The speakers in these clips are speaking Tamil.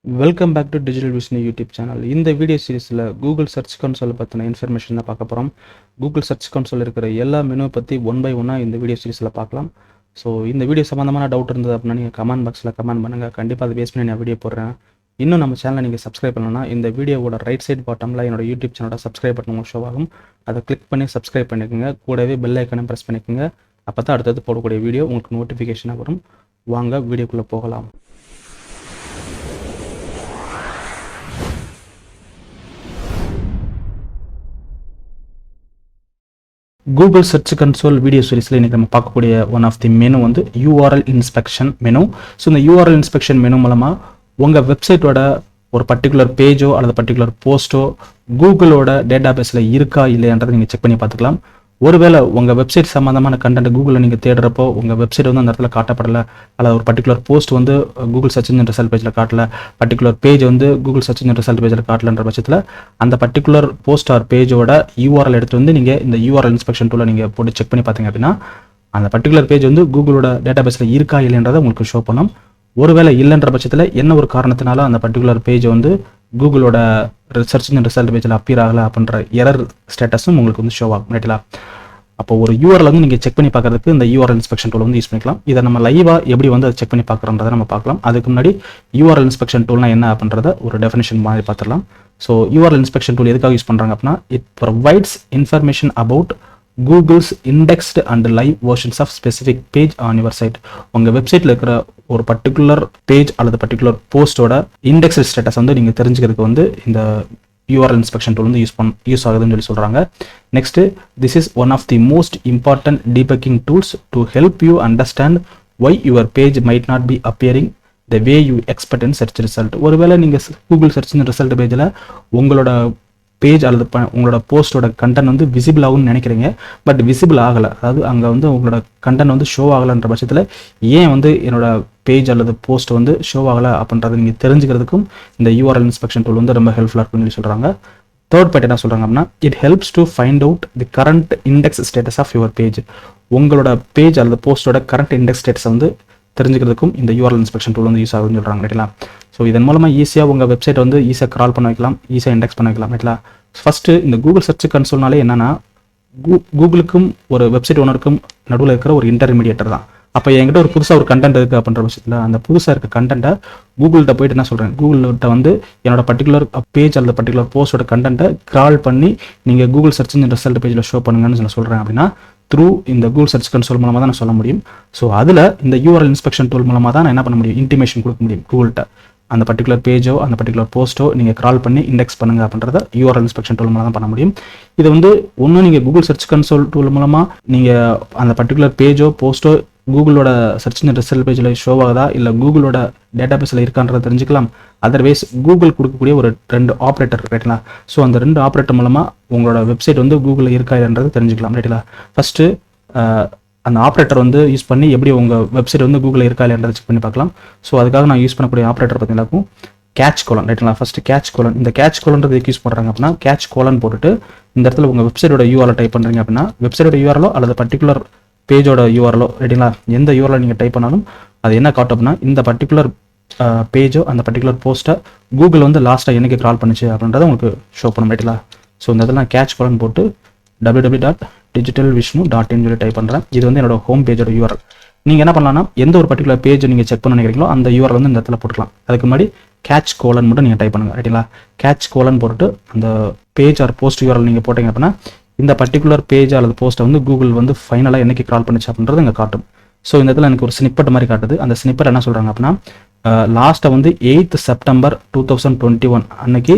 Welcome back to digital Vishnu YouTube channel. இந்த வீடியோ சீரிஸில் கூகுள் சர்ச் கன்சோல் பற்றின இன்ஃபர்மேஷன் தான் பார்க்க போகிறோம். கூகுள் சர்ச் கன்சோல் இருக்கிற எல்லா மெனுவை பற்றி ஒன் பை ஒன்னாக இந்த வீடியோ சீரிஸில் பார்க்கலாம். ஸோ இந்த வீடியோ சம்மந்தமான டவுட் இருந்தது அப்படின்னா நீங்கள் கமெண்ட் பாக்ஸில் கமெண்ட் பண்ணுங்கள். கண்டிப்பாக அதை பேஸ் பண்ணி நான் வீடியோ போடுறேன். இன்னும் நம்ம சேனலை நீங்கள் சப்ஸ்கிரைப் பண்ணணும்னா இந்த வீடியோவோட ரைட் சைட் பாட்டமில் என்னோட யூடியூப் சேனலோட சப்ஸ்கிரைப் பட்டன் உங்களுக்கு ஷோ ஆகும். அதை கிளிக் பண்ணி சப்ஸ்கிரைப் பண்ணிக்கோங்க. கூடவே பெல் ஐக்கனையும் ப்ரெஸ் பண்ணிக்கோங்க. அப்போ தான் அடுத்தது போடக்கூடிய வீடியோ உங்களுக்கு நோட்டிஃபிகேஷனாக வரும். வாங்க வீடியோக்குள்ளே போகலாம். கூகுள் சர்ச் கன்சோல் வீடியோ சீரிஸில் இன்றைக்கி நம்ம பார்க்கக்கூடிய ஒன் ஆஃப் தி மெனு வந்து URL இன்ஸ்பெக்ஷன் மெனு. ஸோ இந்த URL இன்ஸ்பெக்ஷன் மெனு மூலமாக உங்கள் வெப்சைட்டோட ஒரு பர்டிகுலர் பேஜோ அல்லது பர்டிகுலர் போஸ்ட்டோ கூகுளோட டேட்டா பேஸில் இருக்கா இல்லையான்றதை நீங்கள் செக் பண்ணி பார்த்துக்கலாம். ஒருவேளை உங்கள் வெப்சைட் சம்மந்தமான கண்டென்ட் கூகுளில் நீங்கள் தேடுறப்போ உங்கள் வெப்சைட் வந்து அந்த இடத்துல காட்டப்படலை, அல்லது ஒரு பர்டிகுலர் போஸ்ட் வந்து கூகுள் சர்ச் இன்ஜின் ரிசல்ட் பேஜில் காட்டல, பர்டிகுலர் பேஜ் வந்து கூகுள் சர்ச் இன்ஜின் ரிசல்ட் பேஜில் காட்டலன்ற பட்சத்தில் அந்த பர்டிகுலர் போஸ்ட் ஆர் பேஜோட URL எடுத்து வந்து நீங்கள் இந்த URL இன்ஸ்பெக்ஷன் டூலை நீங்கள் போட்டு செக் பண்ணி பார்த்தீங்க அப்படின்னா அந்த பர்டிகுலர் பேஜ் வந்து கூகுளோட டேட்டா பேஸில் இருக்கா இல்லைன்றதை உங்களுக்கு ஷோ பண்ணும். ஒருவேளை இல்லைன்ற பட்சத்தில் என்ன ஒரு காரணத்தினால அந்த பர்டிகுலர் பேஜ் வந்து கூகுளோட சர்ச் இன்ஜின் ரிசல்ட் பேஜில் அப்பியர் ஆகலை அப்படின்ற எரர் ஸ்டேட்டஸும் உங்களுக்கு வந்து ஷோ ஆகும். ரைட்டா? அப்போ ஒரு URL வந்து நீங்கள் செக் பண்ணி பார்க்கறதுக்கு இந்த URL இன்ஸ்பெக்ஷன் டூல் வந்து யூஸ் பண்ணிக்கலாம். இதை நம்ம லைவாக எப்படி வந்து அதை செக் பண்ணி பார்க்குறோன்றதை நம்ம பார்க்கலாம். அதுக்கு முன்னாடி URL இன்ஸ்பெக்ஷன் டூல்னா என்ன அப்படின்றத ஒரு டெஃபினேஷன் மாதிரி பார்த்துடலாம். ஸோ URL இன்ஸ்பெக்ஷன் டூல் எதுக்காக யூஸ் பண்ணுறாங்க அப்படின்னா it provides information about Google's indexed and live versions of specific page on your site. உங்கள் வெப்சைட்டில் இருக்கிற ஒரு பர்டிகுலர் பேஜ் அல்லது பர்டிகுலர் போஸ்ட்டோட இண்டெக்ஸ் ஸ்டேட்டஸ் வந்து நீங்கள் தெரிஞ்சுக்கிறதுக்கு வந்து இந்த URL இன்ஸ்பெக்ஷன் டூல் வந்து யூஸ் ஆகுதுன்னு சொல்லி சொல்கிறாங்க. Next, this is one of the most important debugging tools to help you understand why your page might not be appearing the way you expect in search result. ஒருவேளை நீங்கள் கூகுள் சர்ச் ரிசல்ட் பேஜில் உங்களோட பேஜ் அல்லது உங்களோட போஸ்ட்டோட கண்டென்ட் வந்து விசிபிள் ஆகும்னு நினைக்கிறீங்க, பட் விசிபிள் ஆகலை, அதாவது அங்கே வந்து உங்களோட கண்டென்ட் வந்து ஷோ ஆகலைன்ற பட்சத்தில் ஏன் வந்து என்னோட பேஜ் அல்லது போஸ்ட் வந்து ஷோ ஆகலை அப்படின்றத நீங்கள் தெரிஞ்சுக்கிறதுக்கும் இந்த URL இன்ஸ்பெக்ஷன் டூல் வந்து ரொம்ப ஹெல்ப்ஃபுல்லாக இருக்குன்னு சொல்லி சொல்கிறாங்க. தேர்ட் பார்ட் என்ன சொல்கிறாங்க அப்படின்னா it helps to find out the current index status of your page. உங்களோட பேஜ் அல்லது போஸ்ட்டோட கரண்ட் இண்டெக்ஸ் ஸ்டேட்டஸை வந்து தெரிஞ்சுக்கிறதுக்கும் இந்த URL இன்ஸ்பெக்ஷன் டூல் வந்து யூஸ் ஆகுதுன்னு சொல்கிறாங்க. ரைட்டா? ஸோ இதன் மூலமாக ஈஸியாக உங்கள் வெப்சைட் வந்து ஈஸியாக கிரால் பண்ண வைக்கலாம், ஈஸியாக இண்டெக்ஸ் பண்ண வைக்கலாம். ரைட்டா? ஃபஸ்ட்டு இந்த கூகுள் சர்ச் கன்சோல்னாலே என்னன்னா கூகுளுக்கும் ஒரு வெப்சைட் ஓனருக்கும் நடுவில் இருக்கிற ஒரு இன்டர்மீடியேட்டர் தான். அப்போ என்கிட்ட ஒரு புதுசாக ஒரு கண்டென்ட் இருக்குது அப்படின்ற பட்சத்தில் அந்த புதுசாக இருக்க கண்டென்ட்டை கூகுள்கிட்ட போயிட்டு என்ன சொல்கிறேன், கூகுள்கிட்ட வந்து என்னோட பர்டிகுலர் பேஜ் அல்லது பர்டிகுலர் போஸ்டோட கண்டென்ட்டை கிரால் பண்ணி நீங்கள் கூகுள் சர்ச் இன்ஜின் ரிசல்ட் பேஜில் ஷோ பண்ணுங்கன்னு நான் சொல்கிறேன் அப்படின்னா த்ரூ இந்த கூகுள் சர்ச் கன்சோல் மூலமாக தான் நான் சொல்ல முடியும். ஸோ அதில் இந்த URL இன்ஸ்பெக்ஷன் டூல் மூலமாக தான் நான் என்ன பண்ண முடியும், இன்டிமேஷன் கொடுக்க முடியும் கூகுள்கிட்ட. அந்த பர்டிகுலர் பேஜோ அந்த பர்டிகுலர் போஸ்ட்டோ நீங்கள் கிரால் பண்ணி இண்டெக்ஸ் பண்ணுங்க அப்படின்றத URL இன்ஸ்பெக்ஷன் டூல் மூலம் தான் பண்ண முடியும். இது வந்து ஒன்றும் நீங்கள் கூகுள் சர்ச் கன்சோல் டூல் மூலமாக நீங்கள் அந்த பர்டிகுலர் பேஜோ போஸ்ட்டோ கூகுளோட சர்ச் இன்ஜின் ரிசல்ட் பேஜில் ஷோ ஆகுதா இல்லை கூகுளோட டேட்டா பேஸில் இருக்கான்றதை தெரிஞ்சுக்கலாம். அதர்வைஸ் கூகுள் கொடுக்கக்கூடிய ஒரு 2 ஆப்ரேட்டர் ரைட்டுங்களா. ஸோ அந்த 2 ஆப்ரேட்டர் மூலமாக உங்களோட வெப்சைட் வந்து கூகுளில் இருக்கா இல்லைன்றது தெரிஞ்சுக்கலாம். ரைட்டுங்களா? ஃபஸ்ட்டு அந்த ஆப்ரேட்டர் வந்து யூஸ் பண்ணி எப்படி உங்கள் வெப்சைட் வந்து கூகுளில் இருக்கா இல்லைன்றதை செக் பண்ணி பார்க்கலாம். ஸோ அதுக்காக நான் யூஸ் பண்ணக்கூடிய ஆப்ரேட்டர் பார்த்தீங்கன்னாக்கும் கேட்ச் கோலன். ரைட்டுங்களா? First catch colon. இந்த கேட்ச் கோலன்றது யூஸ் பண்ணுறாங்க அப்படின்னா கேட்ச் கோலன் போட்டுட்டு இந்த இடத்துல உங்கள் வெப்சைட்டோட URL டைப் பண்ணுறீங்க அப்படின்னா வெப்சைட்டோட URL அல்லது பர்டிகுலர் பேஜோட URL ரைட்டுங்களா, எந்த URL நீங்கள் டைப் பண்ணாலும் அது என்ன காட்டும் அப்படின்னா இந்த பர்டிகுலர் பேஜோ அந்த பர்டிகுலர் போஸ்ட்டை கூகுள் வந்து லாஸ்ட்டாக என்னைக்கு கால் பண்ணுச்சு அப்படின்றத உங்களுக்கு ஷோ பண்ணும். ரைட்டுங்களா? ஸோ இந்த இடத்துல நான் கேட்ச் கோலன் போட்டு www.digitalvishnu.in சொல்லி டைப் பண்ணுறேன். இது வந்து என்னோட ஹோம் பேஜோட URL. நீங்கள் என்ன பண்ணலாம்னா எந்த ஒரு பர்டிகுலர் பேஜ் நீங்கள் செக் பண்ண நினைக்கிறீங்களோ அந்த URL வந்து இந்த இடத்துல போட்டுக்கலாம். அதுக்கு முன்னாடி கேட்ச் கோலன் மட்டும் நீங்கள் டைப் பண்ணுங்க. ரைட்டுங்களா? கேட்ச் கோலன் போட்டுட்டு அந்த பேஜ் ஆர் போஸ்ட் URL நீங்கள் போட்டீங்க அப்படின்னா இந்த பர்டிகுலர் பேஜ் அல்லது போஸ்ட்டை வந்து கூகுள் வந்து ஃபைனலாக என்னைக்கு கால் பண்ணிச்சு அப்படின்றது இங்கே காட்டும். ஸோ இந்த இடத்துல எனக்கு ஒரு ஸ்னிப்பட் மாதிரி காட்டுது. அந்த ஸ்னிப்பட் என்ன சொல்கிறாங்க அப்படின்னா லாஸ்ட்டை வந்து 8th September 2021 அன்னைக்கு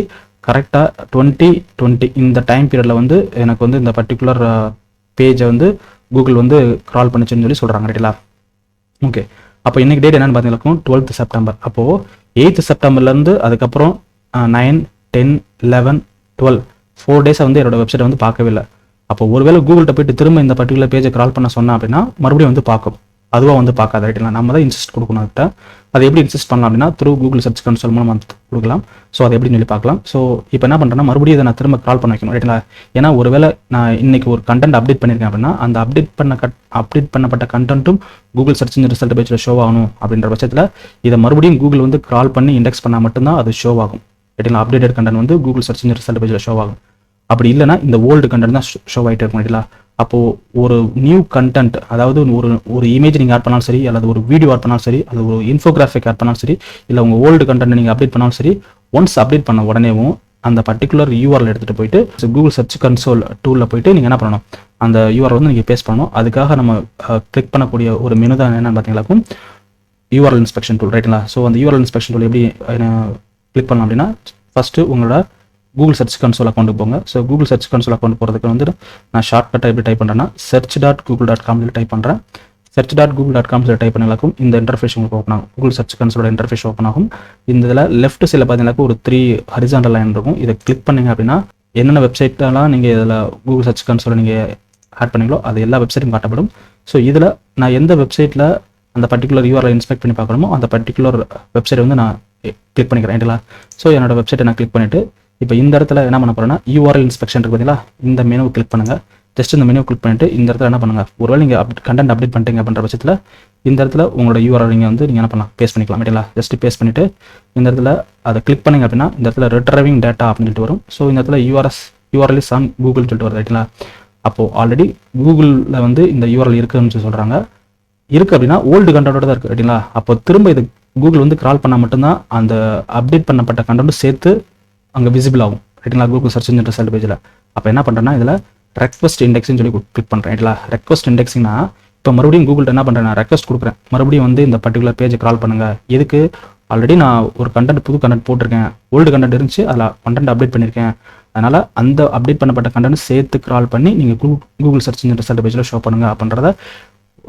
கரெக்டாக 2020 இந்த டைம் பீரியடில் வந்து எனக்கு வந்து இந்த பர்டிகுலர் பேஜை வந்து கூகுள் வந்து கிரால் பண்ணிச்சுன்னு சொல்லி சொல்கிறாங்க. ரைட்டுங்களா? ஓகே, அப்போ இன்னைக்கு டேட் என்னென்னு பார்த்தீங்கன்னா 12th September. அப்போது 8th Septemberலேருந்து அதுக்கப்புறம் 9, 10, 11, 12 4 டேஸை வந்து என்னோட வெப்சைட்டை வந்து பார்க்கவே இல்லை. அப்போ ஒருவேளை கூகுள்கிட்ட போயிட்டு திரும்ப இந்த பர்டிகுலர் பேஜை கிரால் பண்ண சொன்னேன் அப்படின்னா மறுபடியும் வந்து பார்க்கும். அதுவாக வந்து பார்க்காது ரைட்டுங்களா. நம்ம தான் இன்சிஸ்ட் கொடுக்கணும் அதுக்கிட்ட. அது எப்படி இன்சிஸ்ட் பண்ணலாம் அப்படின்னா த்ரூ கூகுள் சர்ச் கன்சோல் மூலம் வந்து கொடுக்கலாம். ஸோ அதை எப்படின்னு சொல்லி பார்க்கலாம். ஸோ இப்போ என்ன பண்ணுறேன்னா மறுபடியும் இதை நான் திரும்ப கால் பண்ண வைக்கணும் ரைட்டுங்களா. ஏன்னா ஒருவேளை நான் இன்னைக்கு ஒரு கண்டென்ட் அப்டேட் பண்ணியிருக்கேன் அப்படின்னா அந்த அப்டேட் பண்ணப்பட்ட கண்டென்ட்டும் கூகுள் சர்ச் ரிசல்ட் பேஜில் ஷோ ஆகணும் அப்படின்ற பட்சத்தில் இதை மறுபடியும் கூகுள் வந்து கால் பண்ணி இண்டெக்ஸ் பண்ணால் மட்டும்தான் அது ஷோ ஆகும் ரைட்டுங்களா. அப்டேட்டட் கண்டென்ட் வந்து கூகுள் சர்ச் ரிசல்ட் பேஜில் ஷோ ஆகும். அப்படி இல்லைனா இந்த ஓல்டு கண்டென்ட் தான் ஷோ ஆகிட்டே இருக்கும் ரைட்டுங்களா. அப்போது ஒரு நியூ கண்டென்ட், அதாவது ஒரு இமேஜ் நீங்கள் ஆட் பண்ணாலும் சரி, அல்லது ஒரு வீடியோ ஆட் பண்ணாலும் சரி, அல்லது ஒரு இன்ஃபோகிராஃபிக் ஆட் பண்ணாலும் சரி, இல்லை உங்கள் ஓல்டு கண்டென்ட் நீங்கள் அப்டேட் பண்ணாலும் சரி, ஒன்ஸ் அப்டேட் பண்ண உடனேவும் அந்த பர்டிகுலர் யூஆர்எல் எடுத்துகிட்டு போயிட்டு கூகுள் சர்ச் கன்சோல் டூலில் போயிட்டு நீங்கள் என்ன பண்ணணும், அந்த யூஆர்எல் வந்து நீங்கள் பேஸ்ட் பண்ணணும். அதுக்காக நம்ம கிளிக் பண்ணக்கூடிய ஒரு மெனு தான் என்னென்னு பார்த்தீங்களாக்கும் யூஆர்எல் இன்ஸ்பெக்ஷன் டூல் ரைட்டுங்களா. ஸோ அந்த யூஆர்எல் இன்ஸ்பெக்ஷன் டூல் எப்படி கிளிக் பண்ணலாம் அப்படின்னா ஃபஸ்ட்டு உங்களோட கூகுள் சர்ச் கன்சோல் அக்கௌண்ட்டுக்கு போங்க. So Google search console account போகிறதுக்கு வந்து நான் ஷார்ட்கட்டாக எப்படி டைப் பண்ணுறேன்னா search.google.com டைப் பண்ணுறேன். search.google.com டைப் பண்ணலாக்கும் இந்த இன்டர்ஃபேஸ் உங்களுக்கு ஓப்பன் ஆகும். கூகுள் சர்ச் கன்சோலோட இன்டர்ஃபேஸ் ஓப்பன் ஆகும். இந்த இதில் லெஃப்ட் சைடில் பார்த்தீங்கன்னா ஒரு 3 ஹரிசாண்டல் லைன் இருக்கும். இதை கிளிக் பண்ணிங்க அப்படின்னா என்னென்ன வெப்சைட்டெல்லாம் நீங்கள் இதில் கூகுள் சர்ச் கன்சோலை நீங்கள் ஆட் பண்ணீங்களோ அது எல்லா வெப்சைட்டும் காட்டப்படும். ஸோ இதில் நான் எந்த வெப்சைட்டில் அந்த பர்டிகுலர் யூஆர்எல் இன்ஸ்பெக்ட் பண்ணி பார்க்கணுமோ அந்த பர்டிகுலர் வெப்சைட் வந்து நான் கிளிக் பண்ணிக்கிறேன் ரைட்டுங்களா. ஸோ என்னோட வெப்சைட்டை நான் கிளிக் பண்ணிவிட்டு இப்போ இந்த இடத்துல என்ன பண்ண போகிறேன்னா யூஆர்எல் இன்ஸ்பெக்ஷன் இருக்கு பார்த்தீங்களா, இந்த மெனுவை கிளிக் பண்ணுங்கள். ஜஸ்ட் இந்த மெனுவை கிளிக் பண்ணிட்டு இந்த இடத்துல என்ன பண்ணுங்கள், ஒருவேளை நீங்கள் கண்டென்ட் அப்டேட் பண்ணிட்டீங்க அப்படின்ற பட்சத்தில் இந்த இடத்துல உங்களோட யூஆர்எல் நீங்கள் என்ன பண்ணலாம், பேஸ்ட் பண்ணிக்கலாம் ரைட்டுங்களா. ஜஸ்ட் பேஸ்ட் பண்ணிவிட்டு இந்த இடத்துல அதை கிளிக் பண்ணிங்க அப்படின்னா இந்த இடத்துல ரிட்ரைவிங் டேட்டா அப்படின்னு சொல்லிட்டு வரும். ஸோ இந்த இடத்துல யூஆர்எல் இஸ் ஆன் கூகுள் சொல்லிட்டு வரும் ரைட்டுங்களா. அப்போது ஆல்ரெடி கூகுளில் வந்து இந்த யூஆர்எல் இருக்குதுன்னு சொல்கிறாங்க. இருக்குது அப்படின்னா ஓல்டு கண்டென்ட்டோட தான் இருக்குது ரைட்டுங்களா. அப்போ திரும்ப இது கூகுள் வந்து கிரால் பண்ணால் மட்டும்தான் அந்த அப்டேட் பண்ணப்பட்ட கண்டென்ட்டும் சேர்த்து அங்கே விசிபிள் ஆகும் ரைட்டுங்களா கூகுள் சர்ச் இன்ஜின் ரிசல்ட் பேஜில். அப்போ என்ன பண்ணுறேன்னா இதில் ரெக்வஸ்ட் இண்டெக்ஸ்னு சொல்லி கிளிக் பண்ணுறேன் ரைட்டுங்களா. ரெக்வஸ்ட் இண்டெக்ஸிங்னா இப்போ மறுபடியும் கூகுள்கிட்ட என்ன பண்ணுறேன், நான் ரெக்வஸ்ட் கொடுக்குறேன் மறுபடியும் வந்து இந்த பர்டிகுலர் பேஜை கிரால் பண்ணுங்கள். எதுக்கு, ஆல்ரெடி நான் ஒரு கண்டென்ட் புது கண்டென்ட் போட்டிருக்கேன், ஓல்டு கண்டென்ட் இருந்துச்சு, அதில் கண்டென்ட் அப்டேட் பண்ணியிருக்கேன். அதனால் அந்த அப்டேட் பண்ணப்பட்ட கண்டென்ட் சேர்த்து கிரால் பண்ணி நீங்கள் கூகுள் சர்ச் இன்ஜின் ரிசல்ட் பேஜில் ஷோ பண்ணுங்கள் அப்படின்றத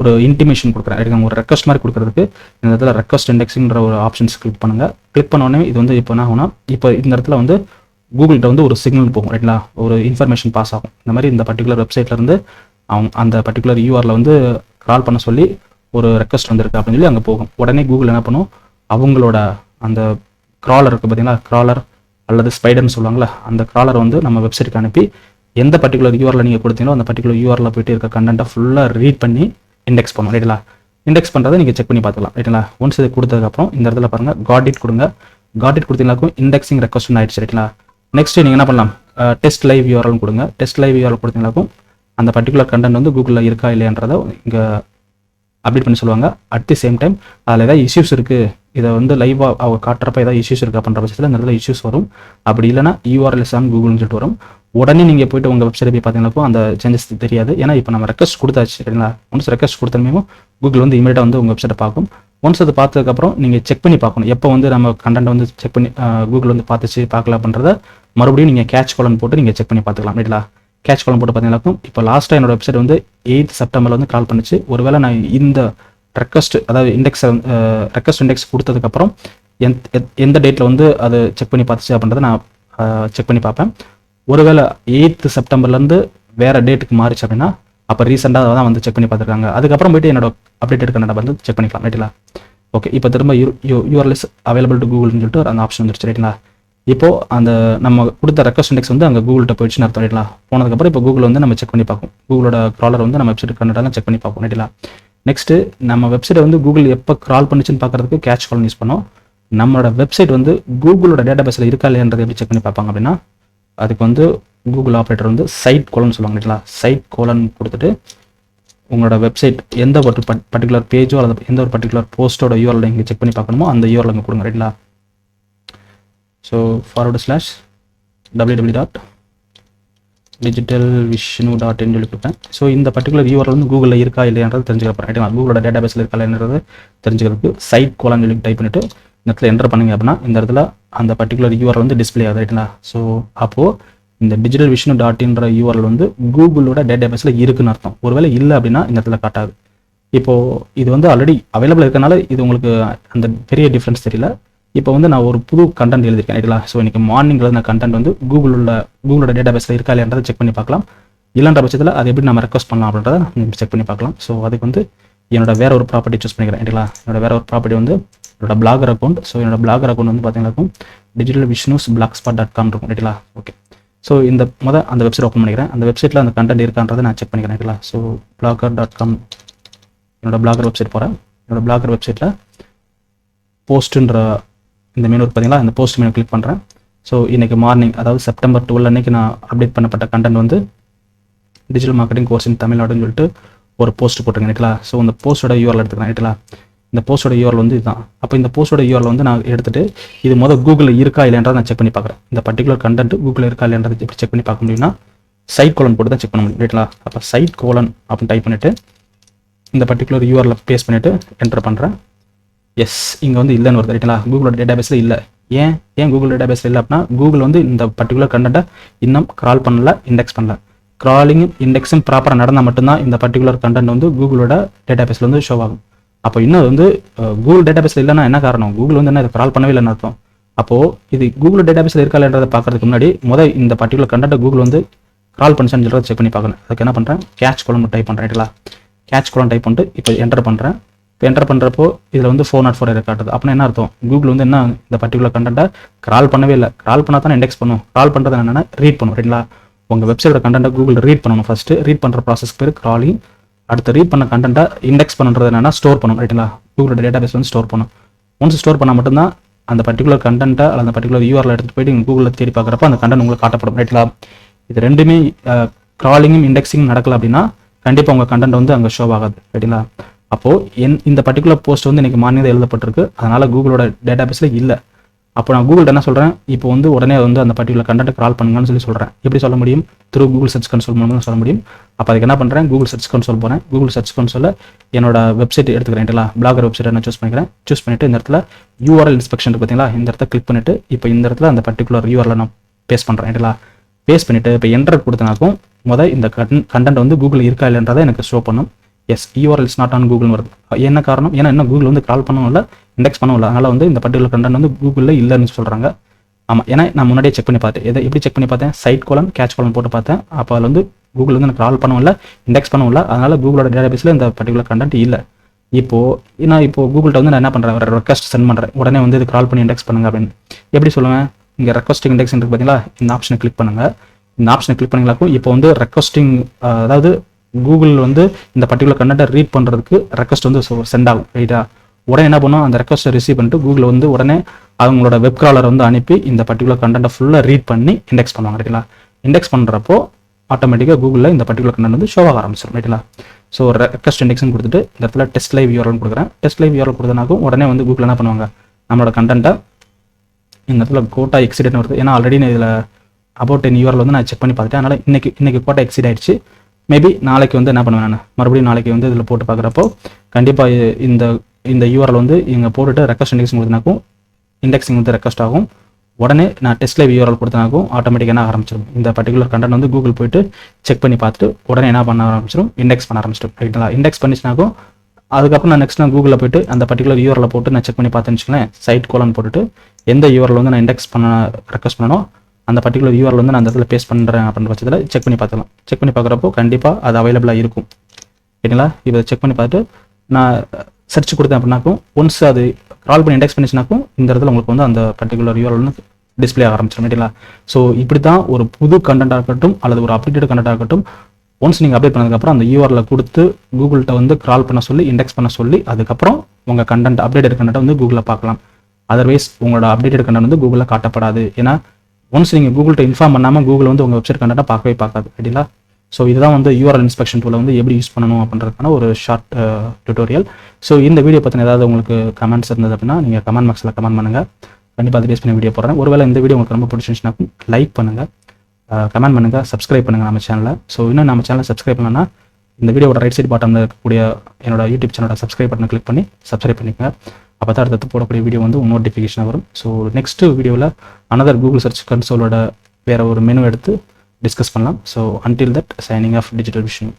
ஒரு இன்டிமேஷன் கொடுக்குறேன் ரைட்டுங்க. ஒரு ரெக்வஸ்ட் மாதிரி கொடுக்குறதுக்கு இந்த இடத்துல ரெக்வஸ்ட் இண்டெக்ஸிங்கிற ஒரு ஆப்ஷன்ஸ் கிளிக் பண்ணுங்கள். கிளிக் பண்ண உடனே இது வந்து இப்போ என்ன ஆகும்னா இப்போ இந்த இடத்துல வந்து கூகுள்கிட்ட வந்து ஒரு சிக்னல் போகும் ரைட்டுங்களா, ஒரு இன்ஃபர்மேஷன் பாஸ் ஆகும். இந்த மாதிரி இந்த பர்டிகுலர் வெப்சைட்லேருந்து அவங்க அந்த பர்டிகுலர் யூஆரில் வந்து கால் பண்ண சொல்லி ஒரு ரெக்வஸ்ட் வந்திருக்கு அப்படின்னு சொல்லி அங்கே போகும். உடனே கூகுள் என்ன பண்ணும், அவங்களோட அந்த க்ராலர் இருக்குது பார்த்தீங்களா, க்ராலர் அல்லது ஸ்பைடர்னு சொல்லுவாங்களா, அந்த க்ராலர் வந்து நம்ம வெப்சைட்டுக்கு அனுப்பி எந்த பர்டிகுலர் யூஆரில் நீங்கள் கொடுத்தீங்களோ அந்த பர்டிகுலர் யூஆரில் போயிட்டு இருக்க கண்டென்ட்டை ஃபுல்லாக ரீட் பண்ணி இண்டெக்ஸ் பண்ணும் ரைட்டுங்களா. இண்டெக்ஸ் பண்ணுறதை நீங்கள் செக் பண்ணி பார்த்துக்கலாம் ரைட்டுங்களா. ஒன்ஸ் இது கொடுத்ததுக்கப்புறம் இந்த இடத்துல பாருங்கள் காட் கொடுங்க. காட் கொடுத்தீங்களாக்கும் இண்டெக்ஸிங் ரெக்வஸ்ட் ஆயிடுச்சு ரைட்டுங்களா. நெக்ஸ்ட் நீங்கள் என்ன பண்ணலாம், டெஸ்ட் லைவ் யூஆர்எல் கொடுங்க. டெஸ்ட் லைவ் யூஆர்எல் கொடுத்தீங்களாக்கும் அந்த பர்டிகுலர் கண்டென்ட் வந்து கூகுளில் இருக்கா இல்லையான்றதை இங்கே அப்டேட் பண்ணி சொல்லுவாங்க. அட் தி சேம் டைம் அதில் ஏதாவது இஷ்யூஸ் இருக்குது, இதை வந்து லைவாக அவங்க காட்டுறப்ப ஏதாவது இஷ்யூஸ் இருக்குது அப்படின்ற பட்சத்தில் இந்த இடத்துல இஷ்யூஸ் வரும். அப்படி இல்லைனா யூஆர்எல் இஸ் ஆன் கூகுள்னு சொல்லிட்டு வரும். உடனே நீங்கள் போய்ட்டு உங்கள் வெப்சைட் போய் பார்த்தீங்கன்னாக்கும் அந்த சேஞ்சஸ் தெரியாது. ஏன்னா இப்போ நம்ம ரெக்வஸ்ட் கொடுத்தாச்சு சரிங்களா. ஒன்ஸ் ரெக்வஸ்ட் கொடுத்தனுமே கூகுள் வந்து இமீடியட்டாக வந்து உங்கள் வெப்சைட்டை பார்க்கும். ஒன்ஸ் அது பார்த்ததுக்கப்புறம் நீங்கள் செக் பண்ணி பார்க்கணும், எப்போ வந்து நம்ம கண்டென்ட் வந்து செக் பண்ணி கூகுள் வந்து பார்த்துச்சு பார்க்கல அப்படின்றத மறுபடியும் நீங்கள் கேட்ச் காலன் போட்டு நீங்கள் செக் பண்ணி பார்த்துக்கலாம் ரைட்டுங்களா. கேட்ச் காலம் போட்டு பார்த்தீங்கன்னாக்கும் இப்போ லாஸ்ட்டாக என்னோட வெப்சைட் வந்து 8th செப்டம்பரில் வந்து கால் பண்ணிச்சு. ஒருவேளை நான் இந்த ரெக்வஸ்ட் அதாவது ரெக்வஸ்ட் இண்டெக்ஸ் கொடுத்ததுக்கப்புறம் எந்த டேட்டில் வந்து அது செக் பண்ணி பார்த்துச்சு அப்படின்றத நான் செக் பண்ணி பார்ப்பேன். ஒருவேளை 8th செப்டம்பர்லேருந்து வேறு டேட்டுக்கு மாறிச்சு அப்படின்னா அப்போ ரீசெண்டாக தான் வந்து செக் பண்ணி பார்த்துருக்காங்க. அதுக்கப்புறம் போய்ட்டு என்னோட அப்டேட் கண்டென்ட் வந்து செக் பண்ணிக்கலாம் ரைட்டுங்களா. ஓகே, இப்போ திரும்ப யூஆர்எல் இஸ் அவைலபிள் டு கூகுள்னு சொல்லிட்டு அந்த ஆப்ஷன் வந்துருச்சு ரைட்டுங்களா. இப்போது அந்த நம்ம கொடுத்த ரெக்வஸ்ட் இண்டெக்ஸ் வந்து அங்கே கூகுள்கிட்ட போயிடுச்சுன்னு அர்த்தம் ரைட்டுங்களா. போனதுக்கப்புறம் இப்போ கூகுள் வந்து நம்ம செக் பண்ணி பார்ப்போம், கூகுளோட க்ராலர் வந்து நம்ம வெப்சைட் கண்டென்ட்லாம் செக் பண்ணி பார்ப்போம் ரைட்டுங்களா. நெக்ஸ்ட்டு நம்ம வெப்சைட்டை வந்து கூகுள் எப்போ க்ரால் பண்ணிச்சுன்னு பார்க்குறதுக்கு கேட்ச் காலன் யூஸ் பண்ணோம். நம்மளோட வெப்சைட் வந்து கூகுளோட டேட்டா பேஸில் இருக்கா இல்லையான்றதை எப்படி செக் பண்ணி பார்ப்பாங்க அப்படின்னா அதுக்கு வந்து கூகுள் ஆப்ரேட்டர் வந்து சைட் கோலன் சொல்லுவாங்க ரைட்டுங்களா. சைட் கோலன் கொடுத்துட்டு உங்களோட வெப்சைட் எந்த ஒரு பர்டிகுலர் பேஜோ அல்லது எந்த ஒரு பர்டிகுலர் போஸ்ட்டோட யூஆர்எல் நீங்கள் செக் பண்ணி பார்க்கணுமோ அந்த யூஆர்எல் அங்கே கொடுங்க ரைட்டுங்களா. ஸோ /www.digitalvishnu.in சொல்லி கொடுப்பேன். ஸோ இந்த பர்டிகுலர் யூஆர்எல் வந்து கூகுளில் இருக்கா இல்லையான்றது தெரிஞ்சுக்கிறப்ப ரைட்டுங்களா. கூகுளோட டேட்டா பேஸில் இருக்கா இல்லைன்றது தெரிஞ்சுக்கிறதுக்கு சைட் கோலன் சொல்லி டைப் பண்ணிவிட்டு இந்த இடத்துல என்டர் பண்ணிங்க அப்படின்னா இந்த இடத்துல அந்த பர்டிகுலர் யூஆர்எல் வந்து டிஸ்பிளே ஆகுது ரைட்டுங்களா. ஸோ அப்போது இந்த digitalvishnu.inன்ற யூஆர்எல் வந்து கூகுளோட டேட்டா பேஸில் இருக்குன்னு அர்த்தம். ஒருவேளை இல்லை அப்படின்னா இந்த இடத்துல காட்டாது. இப்போது இது வந்து ஆல்ரெடி அவைலபிள் இருக்கனால இது உங்களுக்கு அந்த பெரிய டிஃப்ரென்ஸ் தெரியல. இப்போ வந்து நான் ஒரு புது கண்டென்ட் எழுதிருக்கேன் ரைட்டுங்களா. ஸோ இன்றைக்கி மார்னிங் எழுதின கண்டென்ட் வந்து கூகுளோட டேட்டா பேஸில் இருக்கா இல்லைன்றதை செக் பண்ணி பார்க்கலாம். இல்லைன்ற பட்சத்தில் அது எப்படி நம்ம ரெக்வஸ்ட் பண்ணலாம் அப்படின்றத செக் பண்ணி பார்க்கலாம். ஸோ அதுக்கு வந்து என்னோட வேற ஒரு ப்ராப்பர்ட்டி சூஸ் பண்ணிக்கிறேன் இல்லைங்களா. என்னோட வேற ஒரு ப்ராப்பர்ட்டி வந்து என்னோட பிளாகர் அக்கௌண்ட். ஸோ என்னோட பிளாகர் அக்கௌண்ட் வந்து பார்த்தீங்கன்னா digitalvishnus.blogspot.com இருக்கும் இல்லைங்களா. ஓகே, ஸோ இந்த அந்த வெப்சைட் ஓப்பன் பண்ணிக்கிறேன். அந்த வெப்சைட்டில் அந்த கண்டென்ட் இருக்கான்றதை நான் செக் பண்ணிக்கிறேன் இல்லைங்களா. ஸோ blogger.com என்னோட பிளாகர் வெப்சைட் போகிறேன். என்னோட பிளாகர் வெப்சைட்டில் போஸ்ட்டுன்ற இந்த மெனு பார்த்தீங்களா, இந்த போஸ்ட் மெனு கிளிக் பண்ணுறேன். ஸோ இன்றைக்கி மார்னிங், அதாவது செப்டம்பர் 12 அன்றைக்கி நான் அப்டேட் பண்ணப்பட்ட கண்டென்ட் வந்து டிஜிட்டல் மார்க்கெட்டிங் கோர்ஸ் இன் தமிழ்நாடுன்னு சொல்லிட்டு ஒரு போஸ்ட் போட்டிருக்கேன் ரைட்டுங்களா. ஸோ இந்த போஸ்ட்டோட யூஆர்எல் எடுத்துக்கிறேன் ரைட்டுங்களா. இந்த போஸ்ட்டோட யூஆர்எல் வந்து இதுதான். அப்போ இந்த போஸ்ட்டோட யூஆர்எல் வந்து நான் எடுத்துகிட்டு இது கூகுளில் இருக்கா இல்லைன்றதை நான் செக் பண்ணி பார்க்குறேன். இந்த பர்டிகுலர் கண்டென்ட் கூகுளில் இருக்கா இல்லைன்றதை எப்படி செக் பண்ணி பார்க்க முடியும்னா சைட் கோலன் போட்டு தான் செக் பண்ண முடியும் ரைட்டுங்களா. அப்போ சைட் கோலன் அப்படின்னு டைப் பண்ணிவிட்டு இந்த பர்டிகுலர் யூஆர்எல் பேஸ்ட் பண்ணிவிட்டு என்டர் பண்ணுறேன். எஸ், இங்கே வந்து இல்லைன்னு வருது ரைட்டுங்களா. கூகுளோட டேட்டாபேஸில் இல்லை. ஏன் கூகுள் டேட்டாபேஸில் இல்லை அப்படின்னா கூகுள் வந்து இந்த பர்டிகுலர் கண்டென்ட்டை இன்னும் கிரால் பண்ணல, இண்டெக்ஸ் பண்ணல. கிராலிங் இண்டெக்ஸும் ப்ராப்பராக நடந்தால் மட்டும்தான் இந்த பர்டிகுலர் கண்டென்ட் வந்து கூகுளோட டேட்டாபேஸில் வந்து ஷோ ஆகும். அப்போ இன்னும் வந்து கூகுள் டேட்டாபேஸில் இல்லைன்னா என்ன காரணம், கூகுள் வந்து என்ன இதை கிரால் பண்ணவே இல்லைன்னு அர்த்தம். அப்போது இது கூகுள் டேட்டாபேஸில் இருக்கான்றதை பார்க்கறதுக்கு முன்னாடி இந்த பர்டிகுலர் கண்டென்ட்டை கூகுள் வந்து கிரால் பண்ணிச்சான்னு சொல்கிறத செக் பண்ணி பார்க்கணும். அதுக்கு என்ன பண்ணுறேன், கேட்ச் கோலன் டைப் பண்ணுறேன் ரைட்டுங்களா. கேட்ச் கோலன் டைப் பண்ணிட்டு இப்போ என்டர் பண்ணுறேன். இப்போ என்டர் பண்ணுறப்போ இதில் வந்து 404 காட்டுது. அப்படின்னா என்ன அர்த்தம், கூகுள் வந்து என்ன இந்த பர்டிகுலர் கண்டென்ட்டை கிரால் பண்ணவே இல்லை. கிரால் பண்ணால் தான் இண்டெக்ஸ் பண்ணும். கிரால் பண்ணுறது என்னென்னா ரீட் பண்ணும் ரைட்டுங்களா. உங்கள் வெப்சைட்டோட கண்டென்ட்டை கூகுள் ரீட் பண்ணணும். ஃபஸ்ட்டு ரீட் பண்ணுற ப்ராசஸ்க்கு பேர் கிராலிங். அடுத்து ரீட் பண்ண கண்டென்ட்டை இண்டெக்ஸ் பண்ணுறது என்னென்னா ஸ்டோர் பண்ணணும் ரைட்டுங்களா. கூகுளோட டேட்டாபேஸ் வந்து ஸ்டோர் பண்ணும். ஒன்ஸ் ஸ்டோர் பண்ணால் மட்டும்தான் அந்த பர்டிகுலர் கண்டென்ட்டை அல்லது அந்த பர்டிகுலர் யூஆர்எல் எடுத்துகிட்டு போயிட்டு நீங்கள் கூகுளில் தேடி பார்க்குறப்ப அந்த கண்டென்ட் உங்களுக்கு காட்டப்படும் ரைட்டுங்களா. இது ரெண்டுமே கிராலிங்கும் இண்டெக்ஸிங் நடக்கல அப்படின்னா கண்டிப்பாக உங்கள் கண்டென்ட் வந்து அங்கே ஷோ ஆகாது ரைட்டுங்களா. அப்போது இந்த பர்டிகுலர் போஸ்ட் வந்து இன்றைக்கி மார்னிங் தான் எழுதப்பட்டிருக்கு. அதனால் கூகுளோட டேட்டாபேஸில் இல்லை. அப்போ நான் கூகுள்கிட்ட என்ன சொல்கிறேன், இப்போ வந்து உடனே வந்து அந்த பர்டிகுலர் கண்டென்ட் கிரால் பண்ணுங்கன்னு சொல்கிறேன். எப்படி சொல்ல முடியும், த்ரூ கூகுள் சர்ச் கன்சோல் மூலமாக சொல்ல முடியும். அப்போ அதுக்கு என்ன பண்ணுறேன், கூகுள் சர்ச் கன்சோல் போகிறேன். கூகுள் சர்ச் கன்சோலில் என்னோட வெப்சைட் எடுத்துக்கிறேன் இல்லைங்களா. பிளாகர் வெப்சைட்டை நான் சூஸ் பண்ணிக்கிறேன். சூஸ் பண்ணிவிட்டு இந்த இடத்துல யூஆர்எல் இன்ஸ்பெக்ஷன் பார்த்தீங்களா, இந்த இடத்த கிளிக் பண்ணிவிட்டு இப்போ இந்த இடத்துல அந்த பர்டிகுலர் யூஆர்எல் நான் பேஸ்ட் பண்ணுறேன் இல்லைங்களா. பேஸ்ட் பண்ணிவிட்டு இப்போ என்டர் கொடுத்தனாக்கும் இந்த கண்டென்ட் வந்து கூகுள் இருக்கா இல்லைன்றதை எனக்கு ஷோ பண்ணும். Yes, URL is not on Google வருது. என்ன காரணம், ஏன்னா இன்னும் கூகுள் வந்து கால் பண்ணவும் இல்லை, இண்டெக்ஸ் பண்ணவும் இல்லை. அதனால் வந்து இந்த பர்டிகுலர் கண்டென்ட் வந்து கூகுளில் இல்லைன்னு சொல்கிறாங்க. ஆமாம், ஏன்னா நான் முன்னாடியே செக் பண்ணி பார்த்தேன். எப்படி செக் பண்ணி பார்த்தேன், சைட் கோலன் கேட்ச் கோலன் போட்டு பார்த்தேன். அப்போ அதில் வந்து கூகுள் வந்து எனக்கு கால் பண்ணவும் இல்லை, இண்டெக்ஸ் பண்ணவும் இல்லை. அதனால் கூகுளோட டேட்டாபேஸில் இந்த பர்டிகுலர் கண்டென்ட் இல்லை. நான் கூகுள்கிட்ட வந்து நான் என்ன பண்ணுறேன், ஒரு ரெக்வஸ்ட் சென்ட் பண்ணுறேன். உடனே வந்து இது கால் பண்ணி இண்டெக்ஸ் பண்ணுங்க அப்படின்னு எப்படி சொல்லுவேன். இங்கே ரெக்வஸ்டிங் இண்டெக்ஸ் இருக்கு பார்த்தீங்களா, இந்த ஆப்ஷனை கிளிக் பண்ணுங்கள். இந்த ஆப்ஷனை கிளிக் பண்ணிங்களாக்கும் இப்போ வந்து ரெக்வஸ்டிங், அதாவது கூகுள் வந்து இந்த பர்டிகுலர் கண்டென்ட்டை ரீட் பண்ணுறதுக்கு ரெக்வஸ்ட் வந்து சென்ட் ஆகும் ரைட்டா. உடனே என்ன பண்ணும், அந்த ரெக்வஸ்ட்டை ரிசீவ் பண்ணிட்டு கூகுள் வந்து உடனே அவங்களோட வெப் கிராலர் வந்து அனுப்பி இந்த பர்டிகுலர் கண்டென்ட்டை ஃபுல்லாக ரீட் பண்ணி இண்டெக்ஸ் பண்ணுவாங்க ரைட்டுங்களா. இண்டெக்ஸ் பண்ணுறப்போ ஆட்டோமேட்டிக்காக கூகுளில் இந்த பர்டிகுலர் கண்டென்ட் வந்து ஷோ ஆக ஆரம்பிச்சிடும் ரைட்டுங்களா. ஸோ ரெக்வஸ்ட் இண்டெக்ஸ்னு கொடுத்துட்டு இந்த இடத்துல டெஸ்ட் லைவ் யூஆர்எல் கொடுக்குறேன். டெஸ்ட் லைவ் யூஆர்எல் கொடுத்தனாக்கும் உடனே வந்து கூகுள் என்ன பண்ணுவாங்க, நம்மளோட கண்டென்ட்டை இந்த இடத்துல கோட்டா எக்ஸிடென்ட் வருது. ஏன்னா ஆல்ரெடி நான் இதில் அபவுட் 10 யூஆர்எல் வந்து நான் செக் பண்ணி பார்த்துட்டேன். அதனால் இன்னைக்கு கோட்டா எக்ஸிட் ஆயிடுச்சு. மேபி நாளைக்கு வந்து என்ன பண்ணுவேன், நான் மறுபடியும் நாளைக்கு வந்து இதில் போட்டு பார்க்குறப்போ கண்டிப்பாக இந்த யூஆர்எல் வந்து இங்கே போட்டுட்டு ரெக்வஸ்ட் இண்டெக்ஸிங் கொடுத்தனாக்கும் இண்டெக்ஸிங் வந்து ரெக்வஸ்ட் ஆகும். உடனே நான் டெஸ்ட் லைவ் யூஆர்எல் கொடுத்தனாக்கும் ஆட்டோமேட்டிக்காக என்ன ஆரம்பிச்சிடும், இந்த பர்டிகுலர் கண்டென்ட் வந்து கூகுள் போயிட்டு செக் பண்ணி பார்த்துட்டு உடனே என்ன பண்ண ஆரம்பிச்சிடும், இண்டெக்ஸ் பண்ண ஆரம்பிச்சிடும் ரைட்டுங்களா. இண்டெக்ஸ் பண்ணிச்சுனாக்கும் அதுக்கப்புறம் நான் நெக்ஸ்ட் கூகுளில் போயிட்டு அந்த பர்டிகுலர் யூஆர்எல் போட்டு நான் செக் பண்ணி பார்த்தேன்னு வச்சுக்கலேன். சைட் கோலன் போட்டுட்டு எந்த யூஆர்எல் வந்து நான் இண்டெக்ஸ் பண்ண ரெக்வஸ்ட் பண்ணணும் அந்த பர்டிகுலர் யூஆர்எல் வந்து நான் அந்த இடத்துல பேஸ்ட் பண்ணுறேன் அப்படின்ற பட்சத்தில் செக் பண்ணி பார்த்துக்கலாம். செக் பண்ணி பார்க்குறப்போ கண்டிப்பாக அது அவைலபிளாக இருக்கும் ரைட்டுங்களா. இப்போ செக் பண்ணி பார்த்துட்டு நான் சர்ச் கொடுத்தேன் அப்படின்னாக்கும் ஒன்ஸ் அது கால் பண்ணி இண்டெக்ஸ் பண்ணிச்சுனாக்கும் இந்த இடத்துல உங்களுக்கு வந்து அந்த பர்டிகுலர் யூஆர்எல் வந்து டிஸ்பிளே ஆக ஆரம்பிச்சிடும் ரைட்டுங்களா. ஸோ இப்படி தான் ஒரு புது கண்டென்ட்டாக இருக்கட்டும் அல்லது ஒரு அப்டேட்டட் கண்டென்ட்டாக இருக்கட்டும், ஒன்ஸ் நீங்கள் அப்டேட் பண்ணதுக்கப்புறம் அந்த யூஆர்எல் கொடுத்து கூகுள்கிட்ட வந்து கிரால் பண்ண சொல்லி இண்டெக்ஸ் பண்ண சொல்லி அதுக்கப்புறம் உங்கள் கண்டென்ட் அப்டேட்டட் கண்டென்ட் வந்து கூகுளில் பார்க்கலாம். அதர்வைஸ் உங்களோட அப்டேட்டட் கண்டென்ட் வந்து கூகுளில் காட்டப்படாது. ஏன்னா ஒன்ஸ் நீங்கள் கூகுள்கிட்ட இன்ஃபார்ம் பண்ணாமல் கூகுள் வந்து உங்கள் வெப்சைட் கண்டென்ட்டை பார்க்கவே பார்க்காது ரைட்டுங்களா. ஸோ இதுதான் வந்து யூஆர்எல் இன்ஸ்பெக்ஷன் டூலை வந்து எப்படி யூஸ் பண்ணணும் அப்படின்றதுக்கான ஒரு ஷார்ட் டியூட்டோரியல். ஸோ இந்த வீடியோ பற்றின ஏதாவது உங்களுக்கு கமெண்ட்ஸ் இருந்தது அப்படின்னா நீங்கள் கமெண்ட் பாக்ஸில் கமெண்ட் பண்ணுங்கள். கண்டிப்பாக அதை பேஸ் பண்ணி வீடியோ போடுறேன். ஒருவேளை இந்த வீடியோ உங்களுக்கு ரொம்ப பிடிச்சிருந்துச்சுன்னா லைக் பண்ணுங்கள், கமெண்ட் பண்ணுங்கள், சப்ஸ்கிரைப் பண்ணுங்கள் நம்ம சேனலில். ஸோ இன்னும் நம்ம சேனலை சப்ஸ்கிரைப் பண்ணலன்னா இந்த வீடியோட ரைட் சைட் பாட்டமில் இருக்கக்கூடிய என்னோட யூடியூப் சேனலோட சப்ஸ்கிரைப் பட்டனை கிளிக் பண்ணி சப்ஸ்கிரைப் பண்ணிக்கோங்க. அப்போ தான் அடுத்து போடக்கூடிய வீடியோ வந்து நோட்டிஃபிகேஷன் வரும். ஸோ நெக்ஸ்ட் வீடியோவில் அனதர் கூகுள் சர்ச் கன்சோலோட வேறு ஒரு மெனு எடுத்து டிஸ்கஸ் பண்ணலாம். So until that signing off digital vision.